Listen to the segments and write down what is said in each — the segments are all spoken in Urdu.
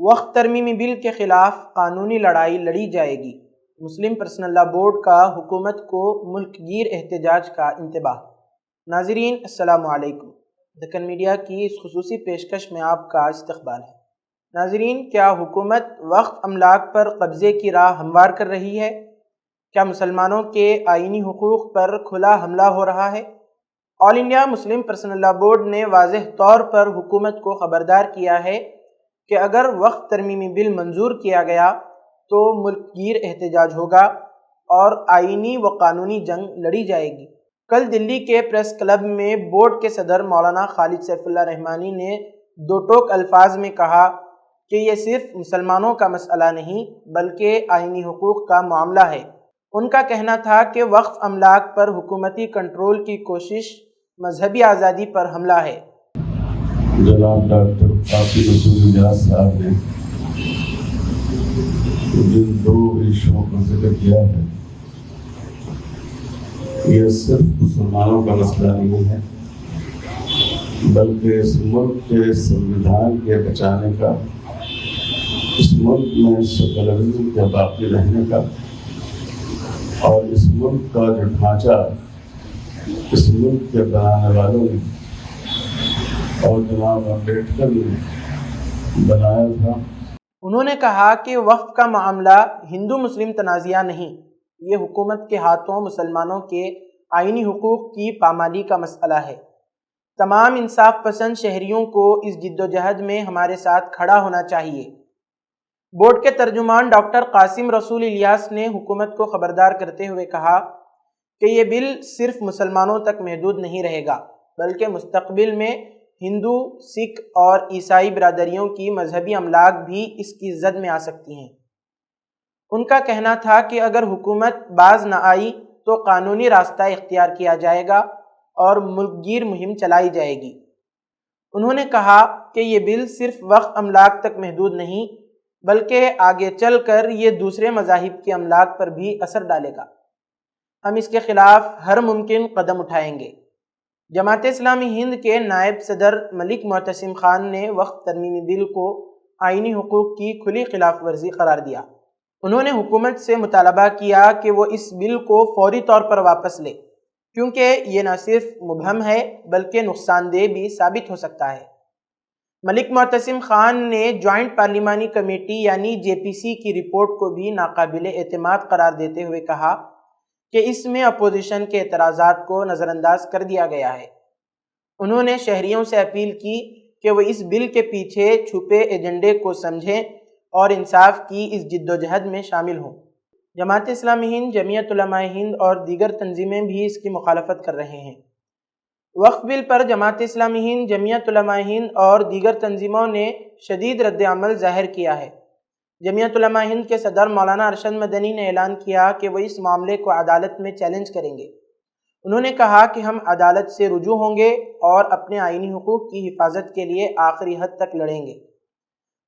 وقف ترمیمی بل کے خلاف قانونی لڑائی لڑی جائے گی، مسلم پرسنل لاء بورڈ کا حکومت کو ملک گیر احتجاج کا انتباہ۔ ناظرین السلام علیکم، دکن میڈیا کی اس خصوصی پیشکش میں آپ کا استقبال ہے۔ ناظرین، کیا حکومت وقف املاک پر قبضے کی راہ ہموار کر رہی ہے؟ کیا مسلمانوں کے آئینی حقوق پر کھلا حملہ ہو رہا ہے؟ All India Muslim personal law board نے واضح طور پر حکومت کو خبردار کیا ہے کہ اگر وقف ترمیمی بل منظور کیا گیا تو ملک گیر احتجاج ہوگا اور آئینی و قانونی جنگ لڑی جائے گی۔ کل دلی کے پریس کلب میں بورڈ کے صدر مولانا خالد سیف اللہ رحمانی نے دو ٹوک الفاظ میں کہا کہ یہ صرف مسلمانوں کا مسئلہ نہیں بلکہ آئینی حقوق کا معاملہ ہے۔ ان کا کہنا تھا کہ وقف املاک پر حکومتی کنٹرول کی کوشش مذہبی آزادی پر حملہ ہے۔ جناب ڈاکٹر قاسم رسول نجات صاحب نے جن دو ایشوؤں کا ذکر کیا ہے، یہ صرف مسلمانوں کا مسئلہ نہیں ہے بلکہ اس ملک کے سنویدھان کے بچانے کا، اس ملک میں سیکولرزم کے باقی رہنے کا، اور اس ملک کا جو ڈھانچہ اس ملک کے بنانے والوں نے اور جناب امبیڈکر نے بنایا تھا۔ انہوں نے کہا کہ وقف کا معاملہ ہندو مسلم تنازعہ نہیں، یہ حکومت کے ہاتھوں مسلمانوں کے آئینی حقوق کی پامالی کا مسئلہ ہے۔ تمام انصاف پسند شہریوں کو اس جدوجہد میں ہمارے ساتھ کھڑا ہونا چاہیے۔ بورڈ کے ترجمان ڈاکٹر قاسم رسول الیاس نے حکومت کو خبردار کرتے ہوئے کہا کہ یہ بل صرف مسلمانوں تک محدود نہیں رہے گا بلکہ مستقبل میں ہندو، سکھ اور عیسائی برادریوں کی مذہبی املاک بھی اس کی زد میں آ سکتی ہیں۔ ان کا کہنا تھا کہ اگر حکومت باز نہ آئی تو قانونی راستہ اختیار کیا جائے گا اور ملک گیر مہم چلائی جائے گی۔ انہوں نے کہا کہ یہ بل صرف وقف املاک تک محدود نہیں بلکہ آگے چل کر یہ دوسرے مذاہب کے املاک پر بھی اثر ڈالے گا۔ ہم اس کے خلاف ہر ممکن قدم اٹھائیں گے۔ جماعت اسلامی ہند کے نائب صدر ملک معتصم خان نے وقف ترمیمی بل کو آئینی حقوق کی کھلی خلاف ورزی قرار دیا۔ انہوں نے حکومت سے مطالبہ کیا کہ وہ اس بل کو فوری طور پر واپس لے کیونکہ یہ نہ صرف مبہم ہے بلکہ نقصان دہ بھی ثابت ہو سکتا ہے۔ ملک معتصم خان نے جوائنٹ پارلیمانی کمیٹی یعنی JPC کی رپورٹ کو بھی ناقابل اعتماد قرار دیتے ہوئے کہا کہ اس میں اپوزیشن کے اعتراضات کو نظر انداز کر دیا گیا ہے۔ انہوں نے شہریوں سے اپیل کی کہ وہ اس بل کے پیچھے چھپے ایجنڈے کو سمجھیں اور انصاف کی اس جدوجہد میں شامل ہوں۔ جماعت اسلامی ہند، جمعیت علماء ہند اور دیگر تنظیمیں بھی اس کی مخالفت کر رہے ہیں۔ وقف بل پر جماعت اسلامی ہند، جمعیت علماء ہند اور دیگر تنظیموں نے شدید رد عمل ظاہر کیا ہے۔ جمعیت علماء ہند کے صدر مولانا ارشد مدنی نے اعلان کیا کہ وہ اس معاملے کو عدالت میں چیلنج کریں گے۔ انہوں نے کہا کہ ہم عدالت سے رجوع ہوں گے اور اپنے آئینی حقوق کی حفاظت کے لیے آخری حد تک لڑیں گے۔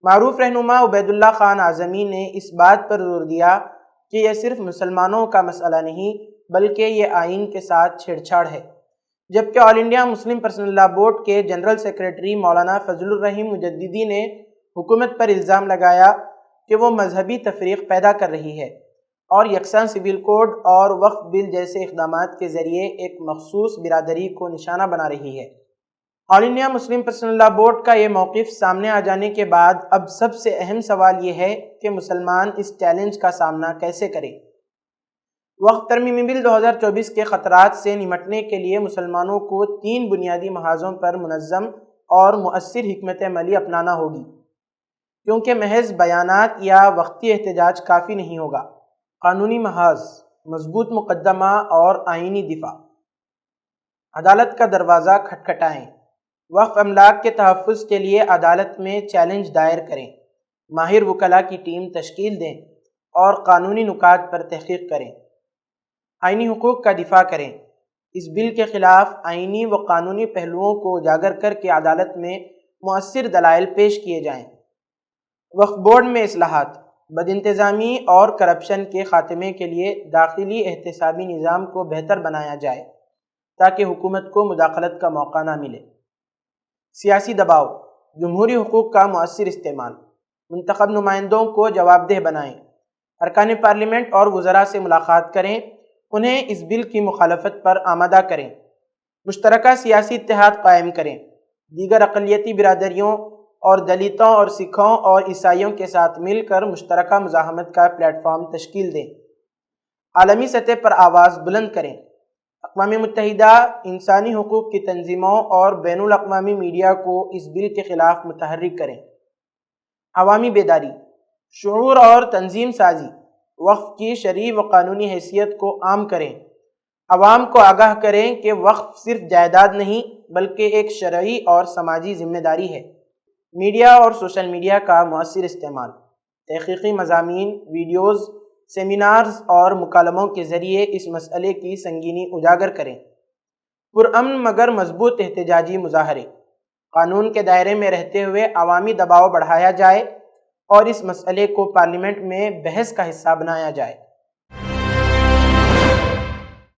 معروف رہنما عبید اللہ خان اعظمی نے اس بات پر زور دیا کہ یہ صرف مسلمانوں کا مسئلہ نہیں بلکہ یہ آئین کے ساتھ چھیڑ چھاڑ ہے، جبکہ all India Muslim personal law board کے جنرل سیکریٹری مولانا فضل الرحیم مجددی نے حکومت پر الزام لگایا کہ وہ مذہبی تفریق پیدا کر رہی ہے اور یکساں سول کوڈ اور وقف بل جیسے اقدامات کے ذریعے ایک مخصوص برادری کو نشانہ بنا رہی ہے۔ All India Muslim personal law board کا یہ موقف سامنے آ جانے کے بعد اب سب سے اہم سوال یہ ہے کہ مسلمان اس چیلنج کا سامنا کیسے کریں۔ وقف ترمیمی بل 2024 کے خطرات سے نمٹنے کے لیے مسلمانوں کو 3 بنیادی محاذوں پر منظم اور مؤثر حکمت عملی اپنانا ہوگی، کیونکہ محض بیانات یا وقتی احتجاج کافی نہیں ہوگا۔ قانونی محاذ، مضبوط مقدمہ اور آئینی دفاع۔ عدالت کا دروازہ کھٹکھٹائیں، وقف املاک کے تحفظ کے لیے عدالت میں چیلنج دائر کریں، ماہر وکلاء کی ٹیم تشکیل دیں اور قانونی نکات پر تحقیق کریں۔ آئینی حقوق کا دفاع کریں، اس بل کے خلاف آئینی و قانونی پہلوؤں کو اجاگر کر کے عدالت میں مؤثر دلائل پیش کیے جائیں۔ وقف بورڈ میں اصلاحات، بد انتظامی اور کرپشن کے خاتمے کے لیے داخلی احتسابی نظام کو بہتر بنایا جائے تاکہ حکومت کو مداخلت کا موقع نہ ملے۔ سیاسی دباؤ، جمہوری حقوق کا مؤثر استعمال، منتخب نمائندوں کو جواب دہ بنائیں، ارکان پارلیمنٹ اور وزراء سے ملاقات کریں، انہیں اس بل کی مخالفت پر آمادہ کریں، مشترکہ سیاسی اتحاد قائم کریں، دیگر اقلیتی برادریوں اور دلتوں اور سکھوں اور عیسائیوں کے ساتھ مل کر مشترکہ مزاحمت کا پلیٹ فارم تشکیل دیں، عالمی سطح پر آواز بلند کریں، اقوام متحدہ انسانی حقوق کی تنظیموں اور بین الاقوامی میڈیا کو اس بل کے خلاف متحرک کریں۔ عوامی بیداری، شعور اور تنظیم سازی، وقف کی شرعی و قانونی حیثیت کو عام کریں، عوام کو آگاہ کریں کہ وقف صرف جائیداد نہیں بلکہ ایک شرعی اور سماجی ذمہ داری ہے۔ میڈیا اور سوشل میڈیا کا مؤثر استعمال، تحقیقی مضامین، ویڈیوز، سیمینارز اور مکالموں کے ذریعے اس مسئلے کی سنگینی اجاگر کریں۔ پرامن مگر مضبوط احتجاجی مظاہرے، قانون کے دائرے میں رہتے ہوئے عوامی دباؤ بڑھایا جائے اور اس مسئلے کو پارلیمنٹ میں بحث کا حصہ بنایا جائے۔